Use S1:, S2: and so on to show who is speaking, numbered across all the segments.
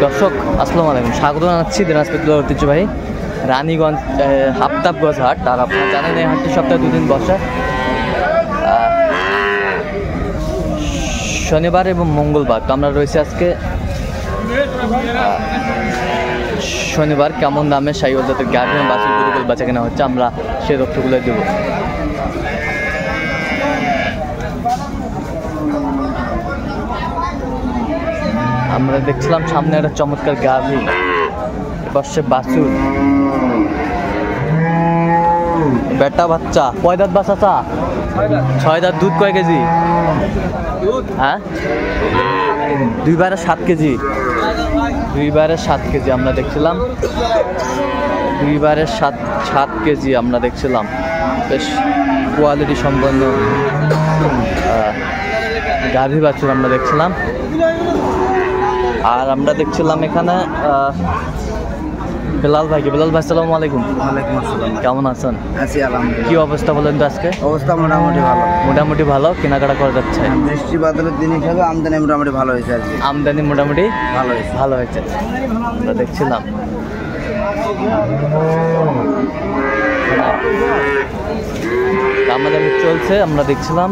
S1: দর্শক আসসালামু আলাইকুম, স্বাগত জানাচ্ছি দিনাজপুর জেলার ঐতিহ্যবাহী রানীগঞ্জ হাফতাবগঞ্জ হাট। আর আপনারা জানেন এই হাটটি সপ্তাহে 2 দিন বসে, শনিবার এবং মঙ্গলবার। তো আমরা রয়েছে আজকে শনিবার। কেমন দামে শাহিওয়াল জাতের গাভী এবং বাছুর গরুগুলো বেচা কেনা হচ্ছে, আমরা সেই তথ্যগুলো দেবো। আমরা দেখছিলাম সামনে একটা চমৎকার গাভী, পাশে বাছুর, বেটা বাচ্চা। কয় দাঁত বাচ্চা? 6 দাঁত। দুধ কয় কেজি? হ্যাঁ, 2 বারে 7 কেজি। 2 বারে 7 কেজি আমরা দেখছিলাম। 2 বারে 7 কেজি আমরা দেখছিলাম। বেশ কোয়ালিটি সম্পন্ন গাভী বাছুর আমরা দেখছিলাম। আর আমরা দেখছিলাম এখানে বেলাল ভাইকে। বেলাল ভাই আসসালামু আলাইকুম।
S2: ওয়ালাইকুম আসসালাম।
S1: কেমন আছেন?
S2: আছি আলহামদুলিল্লাহ।
S1: কি অবস্থা বলেন তো আজকে?
S2: অবস্থা মোটামুটি ভালো।
S1: মোটামুটি ভালো। কেনাকাটা করা যাচ্ছে?
S2: বৃষ্টি বাদলের দিন হিসাবে আমদানি মোটামুটি ভালো হয়েছে আর কি।
S1: আমদানি মোটামুটি
S2: ভালো হয়েছে।
S1: আমরা দেখছিলাম আমাদের চলছে, আমরা দেখছিলাম।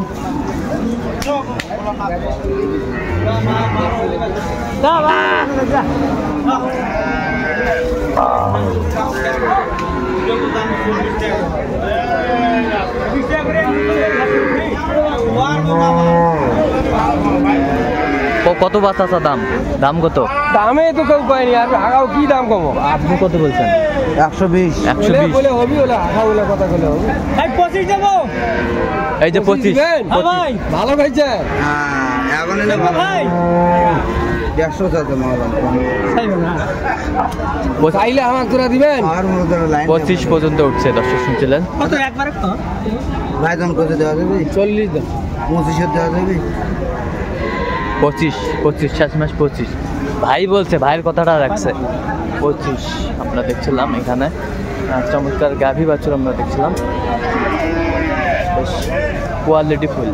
S1: কত বাচ্চা দাম? দাম কত?
S3: দামে তো কেউ পায়নি, আর আগাও কি দাম কমো?
S1: আপনি কত বলছেন?
S2: 120
S3: বলে হবি, বলে আগা বলে কথা বলে হবি। 25 দেবো।
S1: এই যে 25
S3: ভাই ভালো হয়েছে।
S2: হ্যাঁ, এখন এলে ভালো
S3: ভাই
S2: 100 চাইতে মাওলানা
S3: চাইলে আমাকে তোরা দিবেন।
S2: আর মনে করে লাইন
S1: 25 পর্যন্ত উঠছে। দর্শক শুনছিলেন
S3: কত একবারে কত?
S2: ভাই দাম কত দেওয়া যাবে?
S3: 40 দেন।
S2: 25 দেওয়া যাবে?
S1: 25 শেষ মাস 25 ভাই বলছে, ভাইয়ের কথাটা রাখছে। 25 আমরা দেখছিলাম এখানে চমৎকার গাভী বাছুর আমরা দেখছিলাম, বেশ কোয়ালিটি ফুল।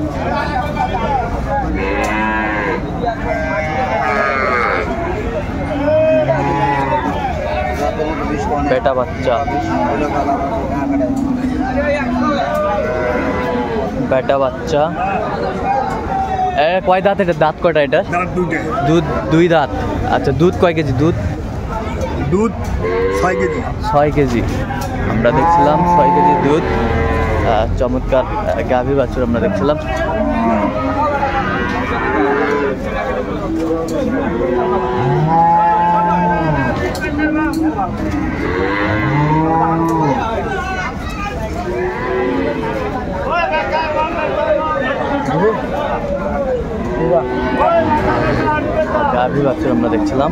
S1: বেটা বাচ্চা, বেটা বাচ্চা। কয় দাঁত? এটা দাঁত কয়টা? এটা দুধ 2 দাঁত। আচ্ছা, দুধ কয় কেজি? দুধ
S2: 6 কেজি।
S1: 6 কেজি আমরা দেখছিলাম। 6 কেজি দুধ। চমৎকার গাভী বাছুর আমরা দেখছিলাম। গাভী বাছুর আমরা দেখছিলাম।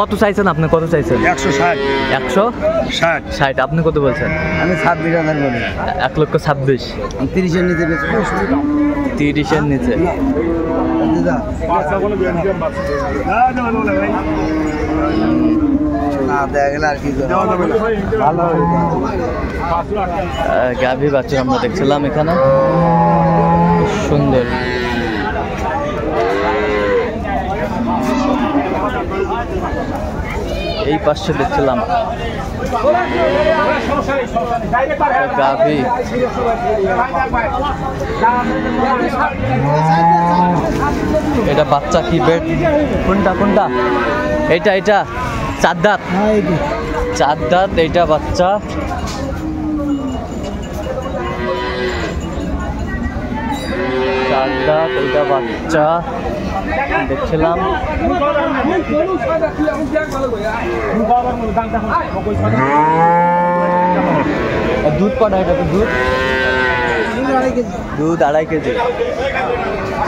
S1: কত চাইছেন আপনি? কত চাইছেন?
S2: 160।
S1: 160। আপনি কত বলছেন?
S2: আমি 26,000 বলি।
S1: 1,26,000।
S2: 30-এর নিচে বেশি।
S1: 30-এর নিচে।
S2: না দেখা গেলে আর কি ভালো
S1: গাভী বাছুর আমরা দেখছিলাম এখানে, সুন্দর। এই পাশে দেখছিলাম গাভী। এটা বাচ্চা কি? বেড কোনটা? এটা 4 দাঁত। 4 দাঁত। এইটা বাচ্চা। এইটা বাচ্চা দেখছিলাম। দুধ কটা? এটা তো দুধ 2.5 কেজি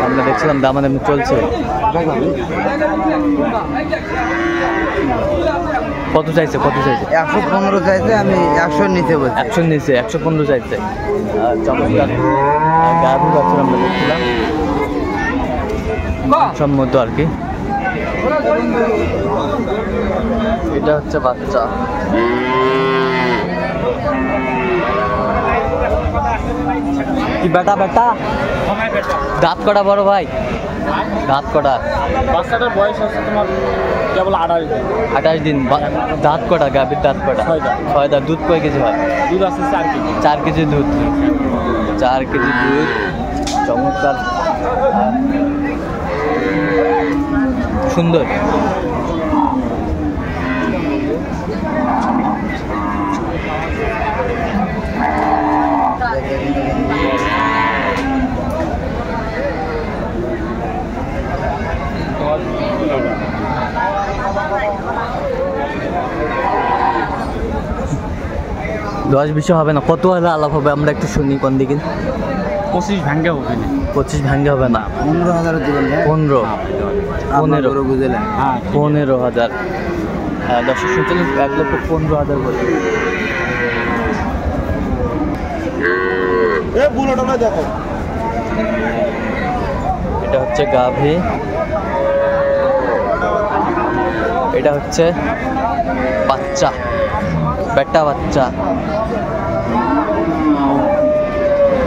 S1: আমরা দেখছিলাম। দামাদামি চলছে। কত চাইছে?
S2: 115 চাইছে। আমি 100-এর নিচে বলছি।
S1: 100-এর নিচে। 115 চাইছে। চমৎকার গাভী বাছুর আমরা দেখছিলাম, সম্মত আর কি। এটা হচ্ছে বাচ্চা। কি বেটা বেটা? দাঁত কটা বড় ভাই? দাঁত কটা?
S3: বাচ্চাটার বয়স আছে তোমার কেবল
S1: 28 দিন। দাঁত কটা? গাভীর দাঁত কটা?
S3: 6 দাঁত।
S1: 6 দাঁত। দুধ কয় কেজি হয়?
S3: দুধ আছে 4 কেজি।
S1: 4 কেজি দুধ। 4 কেজি দুধ। চমৎকার, সুন্দর। দশ বিশে হবে না, কত হলে আলাপ হবে আমরা একটু শুনি কোন দিকে।
S3: 25 ভাঙ্গে হবে না।
S1: 25 ভাঙ্গে হবে না।
S2: 15,000 দিবেন ভাই।
S1: 15
S2: আপনার
S1: 15
S2: গরু বুঝলেন।
S3: হ্যাঁ
S1: 15,000। হ্যাঁ, 1,47,15,000 বলে।
S3: বুলোটা না দেখো।
S1: এটা হচ্ছে গাভী, এটা হচ্ছে বাচ্চা, বেটা বাচ্চা।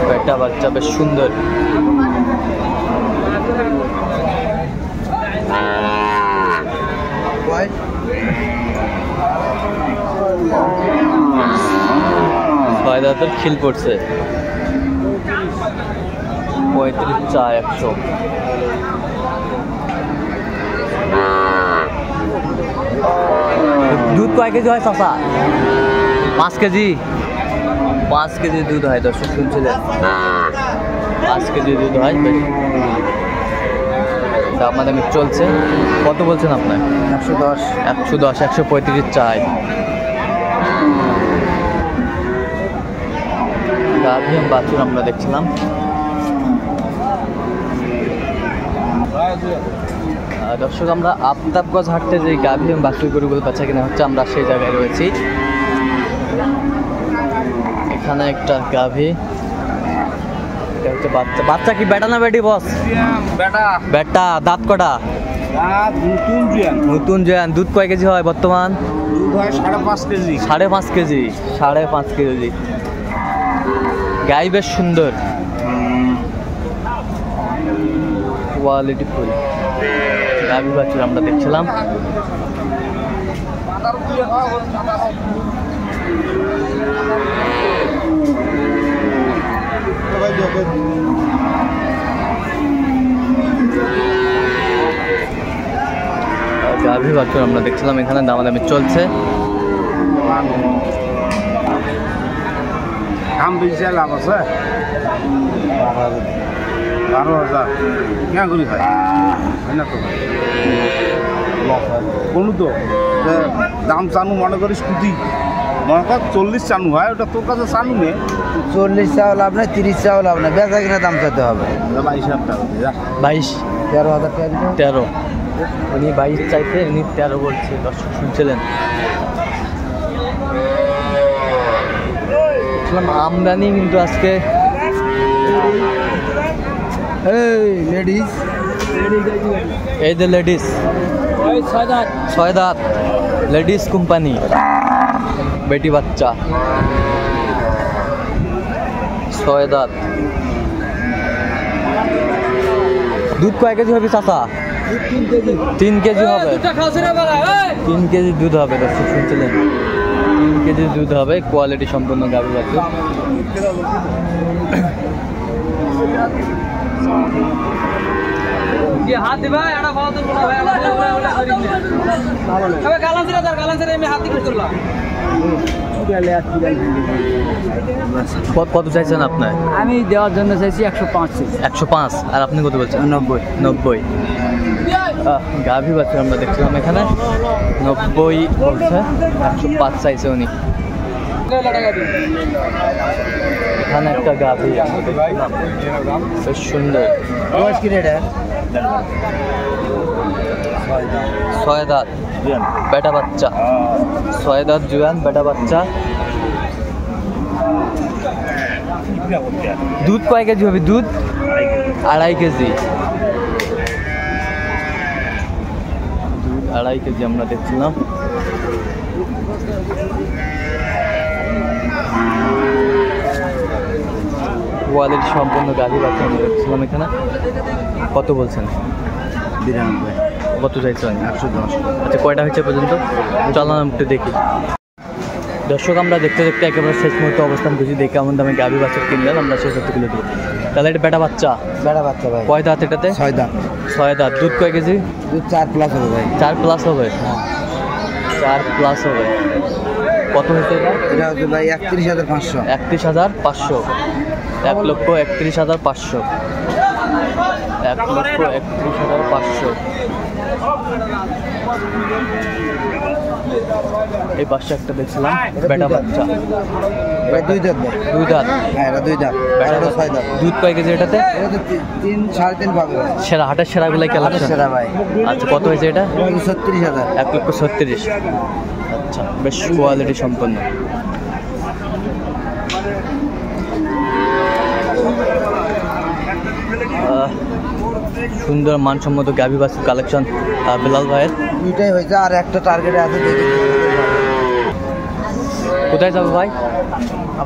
S1: বেটা বাচ্চা বেশ সুন্দর। ছয় দাঁতের খিল পড়ছে। 35 চা 100। দুধ কয় কেজি হয় চাচা? 5 কেজি। 5 কেজি দুধ হয়, দর্শক শুনছিলেন। 5 কেজি দুধ হয়। বেশ দামাদামি চলছে। কত বলছেন আপনার?
S2: 110।
S1: 110, 135 চাই। গাভী বাছুর আমরা দেখছিলাম। দর্শক, আমরা আফতাবগঞ্জ হাটতে যে গাভী এবং বাছুর গরুগুলো বাচ্চা কিনা হচ্ছে, আমরা সেই জায়গায় রয়েছি। এখানে একটা গাভী, এটা হচ্ছে বাচ্চা। বাচ্চা কি বেটা না বেটি বস?
S3: বেটা।
S1: বেটা। দাঁত কটা?
S3: নতুন জিয়ান।
S1: নতুন জয়ান। দুধ কয় কেজি হয় বর্তমান?
S3: দুধ হয় 5.5 কেজি।
S1: 5.5 কেজি। 5.5 কেজি। গাই বেশ সুন্দর, কোয়ালিটি ফুল গাভী বাছুর আমরা দেখছিলাম। গাভী বাছুর আমরা দেখছিলাম, এখানে দামাদামি চলছে।
S3: দাম বেশি লাভ আছে। 12,000 কেন করি ভাই? হয় না তো ভাই, বলু তো দাম চানু মনে করিস কুতি, মনে কর 40 চানু হয়, ওটা তোর কাছে চানু নেই।
S2: 40 চাও লাভ নাই, 30 চাও লাভ নাই, বেচা কিনা দাম চাইতে হবে।
S3: 22,000 টাকা।
S1: 22,
S2: 13,000 টাকা দিতে হবে।
S1: 13। উনি 22 চাইতে, উনি 13 বলছে। দর্শক শুনছিলেন। আমদানি কিন্তু আজকে।
S2: এই লেডিস,
S1: এই যে লেডিস, 6 দাঁত লেডিস কোম্পানি, বেটি বাচ্চা, 6 দাঁত। দুধ কয় কেজি হবে চাচা? 3 কেজি হবে। 3 কেজি দুধ হবে। দর্শক শুনছিলেন, 3 কেজি দুধ হবে। কোয়ালিটি সম্পন্ন গাভী বাছুর।
S4: হাত দিবা এটা বহুত বড় ভাই আবে গালাঞ্জিরা দার গালাঞ্জিরা আমি হাত দিয়ে করলাম।
S1: কত চাইছেন আপনার?
S4: আমি দেওয়ার জন্য চাইছি 105।
S1: 105। আর আপনি কত বলছেন?
S2: 90।
S1: 90। গাভী বাছুর আমরা দেখছিলাম এখানে, 90 বলছে। 105 চাইছে উনি। এখানে একটা গাভী বেশ সুন্দর।
S2: বয়স কি রেট?
S1: 6 দাঁত বেটা বাচ্চা। 6 দাঁত জুয়ান বেটা বাচ্চা। দুধ কয় কেজি হবে? দুধ 2.5 কেজি। 2.5 কেজি আমরা দেখছিলাম। কোয়ালিটি সম্পন্ন গাভী বাচ্চা আমরা দেখছিলাম এখানে। কত বলছেন?
S2: 92।
S1: কত চাইছেন?
S2: 110।
S1: আচ্ছা, কয়টা হয়েছে পর্যন্ত? চলো না একটু দেখি। দর্শক, আমরা দেখতে দেখতে একেবারে শেষ মুহূর্তে অবস্থান করছি। দেখে কেমন দামে গাভী বাচ্চা কিনলেন আমরা শেষ হতে তুলে দেবো। তাহলে এটা বেটা বাচ্চা,
S2: বেড়া বাচ্চা ভাই।
S1: কয় দাঁত এটাতে?
S2: 6 দাঁত।
S1: 6 দাঁত। দুধ কয় কেজি?
S2: দুধ 4+ হবে ভাই।
S1: 4 প্লাস হবে।
S2: হ্যাঁ।
S1: 4 প্লাস হবে। কত হয়েছে এটা?
S2: এটা হচ্ছে ভাই 31,500।
S1: 31,500। 1,31,500। 1,31,500। এই পাশে একটা দেখছিলাম বেটা বাচ্চা।
S2: এটা 2 দাঁত ভাই।
S1: 2 দাঁত।
S2: হ্যাঁ, এটা 2 দাঁত।
S1: বেটা
S2: এটা 6 দাঁত।
S1: দুধ কয় কেজি এটাতে?
S2: এটা তো 3 3.5 পাবে ভাই।
S1: সেরা হাটের সেরাগুলাই
S2: হাটের
S1: কালেকশন।
S2: সেরা ভাই।
S1: আচ্ছা, কত হয়েছে এটা?
S2: এটা হচ্ছে 36,000।
S1: 1,36,000। আচ্ছা, বেশ কোয়ালিটি সম্পন্ন। সুন্দর মানসম্মত গাভী বাছুর কালেকশন বেলাল ভাইয়ের।
S2: দুইটাই হয়েছে, আর একটা টার্গেটে আছে দেখি।
S1: কোথায় যাবে ভাই?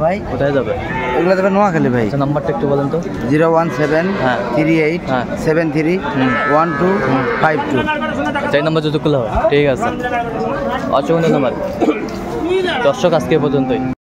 S2: ভাই
S1: কোথায় যাবে?
S2: এগুলো দেবে নোয়াখালী ভাই।
S1: আচ্ছা, নাম্বারটা একটু বলেন তো।
S2: 01738
S1: হ্যাঁ।
S2: 731252।
S1: আচ্ছা, এই নাম্বার যদি খুলে হয়। ঠিক আছে, অসংখ্য ধন্যবাদ। দর্শক, আজকে এ পর্যন্তই।